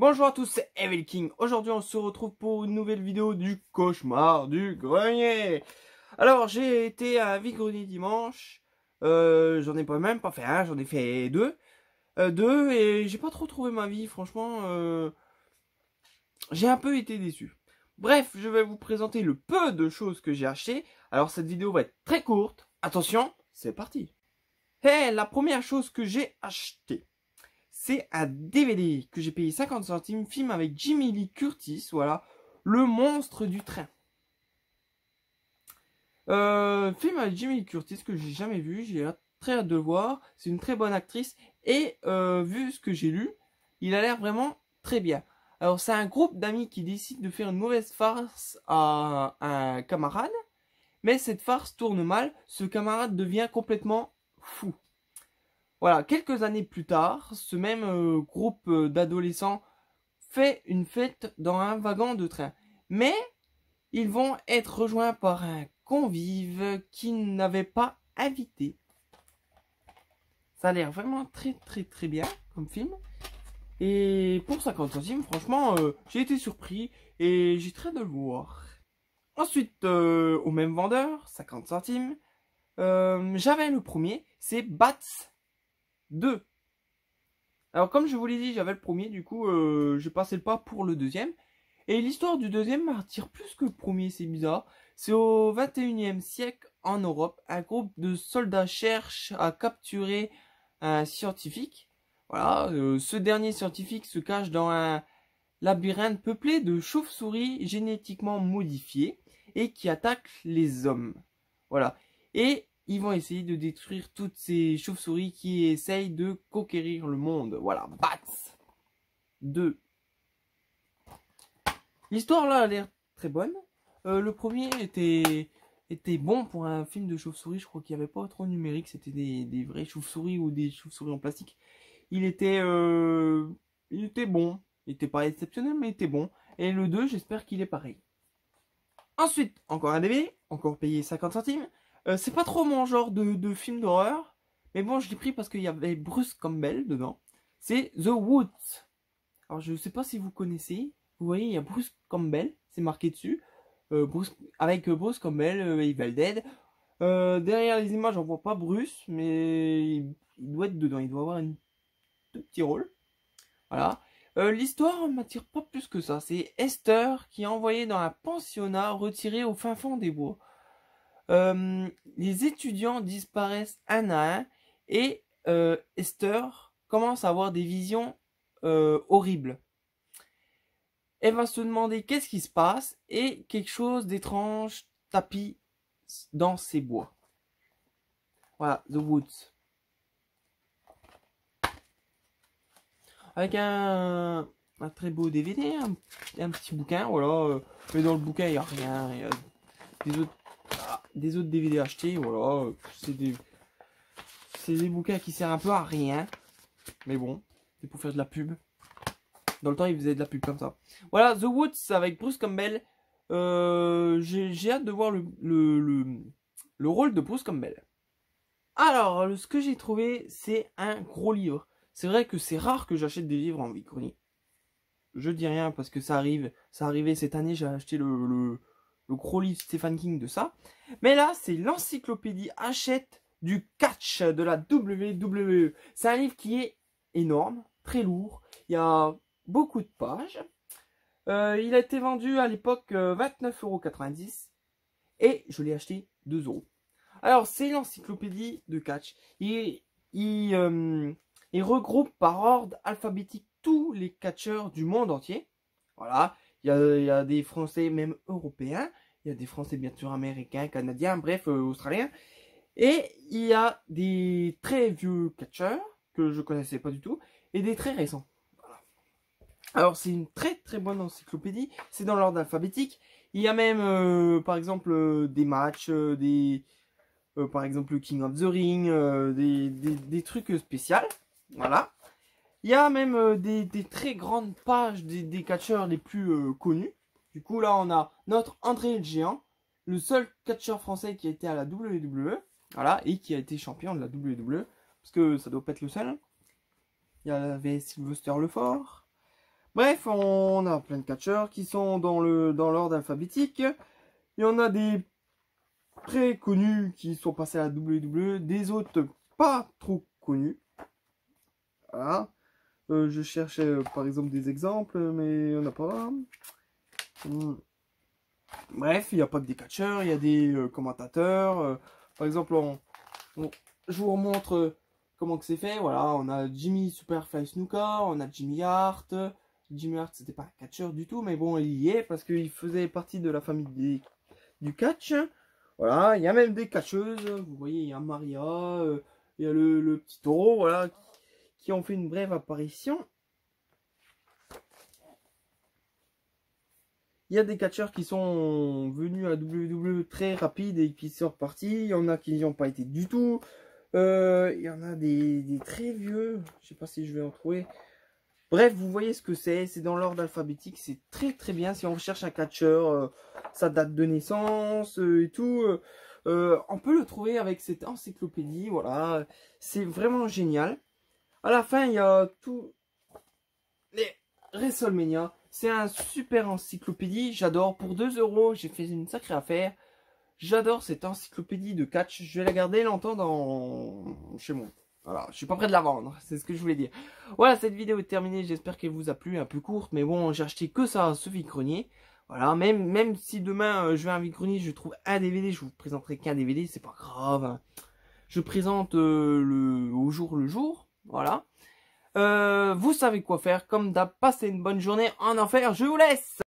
bonjour à tous, c'est Evil King. Aujourd'hui, on se retrouve pour une nouvelle vidéo du cauchemar du grenier. Alors, j'ai été à vide-grenier dimanche. J'en ai même pas fait un, j'en ai fait deux. Deux, et j'ai pas trop trouvé ma vie, franchement. J'ai un peu été déçu. Bref, je vais vous présenter le peu de choses que j'ai acheté. Alors, cette vidéo va être très courte. Attention, c'est parti. Hey, la première chose que j'ai acheté, c'est un DVD que j'ai payé 50 centimes, film avec Jamie Lee Curtis, voilà, Le monstre du train. Film avec Jamie Lee Curtis que j'ai jamais vu, j'ai très hâte de le voir, c'est une très bonne actrice, et vu ce que j'ai lu, il a l'air vraiment très bien. Alors c'est un groupe d'amis qui décide de faire une mauvaise farce à un camarade, mais cette farce tourne mal, ce camarade devient complètement fou. Voilà, quelques années plus tard, ce même groupe d'adolescents fait une fête dans un wagon de train. Mais ils vont être rejoints par un convive qu'ils n'avaient pas invité. Ça a l'air vraiment très bien comme film. Et pour 50 centimes, franchement, j'ai été surpris et j'ai très hâte de le voir. Ensuite, au même vendeur, 50 centimes, j'avais le premier, c'est Bats 2. Alors comme je vous l'ai dit, j'avais le premier, du coup j'ai passé le pas pour le deuxième. Et l'histoire du deuxième m'attire plus que le premier, c'est bizarre. C'est au 21e siècle en Europe, un groupe de soldats cherche à capturer un scientifique. Voilà, ce dernier scientifique se cache dans un labyrinthe peuplé de chauves-souris génétiquement modifiées et qui attaquent les hommes. Voilà. Et ils vont essayer de détruire toutes ces chauves-souris qui essayent de conquérir le monde. Voilà, Bats 2. L'histoire là a l'air très bonne. Le premier était bon pour un film de chauve-souris. Je crois qu'il n'y avait pas trop numérique. C'était des vrais chauves-souris ou des chauves-souris en plastique. Il était bon. Il était pas exceptionnel, mais il était bon. Et le 2, j'espère qu'il est pareil. Ensuite, encore un DVD, encore payé 50 centimes. C'est pas trop mon genre de film d'horreur. Mais bon, je l'ai pris parce qu'il y avait Bruce Campbell dedans. C'est The Woods. Alors, je sais pas si vous connaissez. Vous voyez, il y a Bruce Campbell. C'est marqué dessus. Avec Bruce Campbell, Evil Dead. Derrière les images, on voit pas Bruce. Mais il doit être dedans. Il doit avoir un tout petit rôle. Voilà. L'histoire m'attire pas plus que ça. C'est Esther qui est envoyée dans un pensionnat retiré au fin fond des bois. Les étudiants disparaissent un à un et Esther commence à avoir des visions horribles. Elle va se demander qu'est-ce qui se passe et quelque chose d'étrange tapis dans ces bois. Voilà, The Woods. Avec un très beau DVD, un petit bouquin, voilà. Mais dans le bouquin, il n'y a rien. Il y a des autres DVD achetés, voilà. C'est des bouquins qui servent un peu à rien. Mais bon, c'est pour faire de la pub. Dans le temps, ils faisaient de la pub comme ça. Voilà, The Woods avec Bruce Campbell. J'ai hâte de voir le rôle de Bruce Campbell. Alors, ce que j'ai trouvé, c'est un gros livre. C'est vrai que c'est rare que j'achète des livres en vide-grenier. Je dis rien parce que ça arrivait cette année, j'ai acheté le gros livre Stephen King de ça. Mais là, c'est l'encyclopédie Hachette du catch de la WWE. C'est un livre qui est énorme, très lourd. Il y a beaucoup de pages. Il a été vendu à l'époque 29,90 € et je l'ai acheté 2 €. Alors, c'est l'encyclopédie de catch. Il regroupe par ordre alphabétique tous les catcheurs du monde entier. Voilà, il y a des Français, même européens. Il y a des Français, bien sûr, américains, canadiens, bref, australiens. Et il y a des très vieux catcheurs que je connaissais pas du tout et des très récents. Voilà. Alors, c'est une très bonne encyclopédie. C'est dans l'ordre alphabétique. Il y a même, par exemple, des matchs, par exemple, le King of the Ring, des trucs spéciaux. Voilà. Il y a même des très grandes pages des catcheurs les plus connus. Du coup, là, on a notre André le Géant, le seul catcheur français qui a été à la WWE. Voilà, et qui a été champion de la WWE. Parce que ça doit pas être le seul. Il y avait Sylvester Lefort. Bref, on a plein de catcheurs qui sont dans l'ordre alphabétique. Il y en a des très connus qui sont passés à la WWE, des autres pas trop connus. Voilà. Je cherchais par exemple des exemples, mais il n'y en a pas. Bref, il n'y a pas que des catcheurs, il y a des commentateurs. Par exemple, je vous remontre comment que c'est fait. Voilà, on a Jimmy Superfly Snuka, on a Jimmy Hart. Jimmy Hart, c'était pas un catcheur du tout, mais bon, il y est parce qu'il faisait partie de la famille du catch. Voilà, il y a même des catcheuses. Vous voyez, il y a Maria, il y a le petit taureau, voilà, qui ont fait une brève apparition. Il y a des catcheurs qui sont venus à WWE très rapide et qui sont repartis. Il y en a qui n'y ont pas été du tout. Il y en a des très vieux. Je sais pas si je vais en trouver. Bref, vous voyez ce que c'est. C'est dans l'ordre alphabétique. C'est très très bien. Si on recherche un catcheur, sa date de naissance et tout. On peut le trouver avec cette encyclopédie. Voilà. C'est vraiment génial. À la fin, il y a tout les WrestleMania. C'est un super encyclopédie. J'adore. Pour 2 €, j'ai fait une sacrée affaire. J'adore cette encyclopédie de catch. Je vais la garder longtemps chez moi. Voilà, je suis pas prêt de la vendre, c'est ce que je voulais dire. Voilà, cette vidéo est terminée, j'espère qu'elle vous a plu, un peu courte, mais bon, j'ai acheté que ça, ce vide-grenier. Voilà, même si demain je vais à un vide-grenier, je trouve un DVD, je vous présenterai qu'un DVD, c'est pas grave. Hein. Je présente au jour le jour, voilà. Vous savez quoi faire, comme d'hab, passez une bonne journée en enfer, je vous laisse.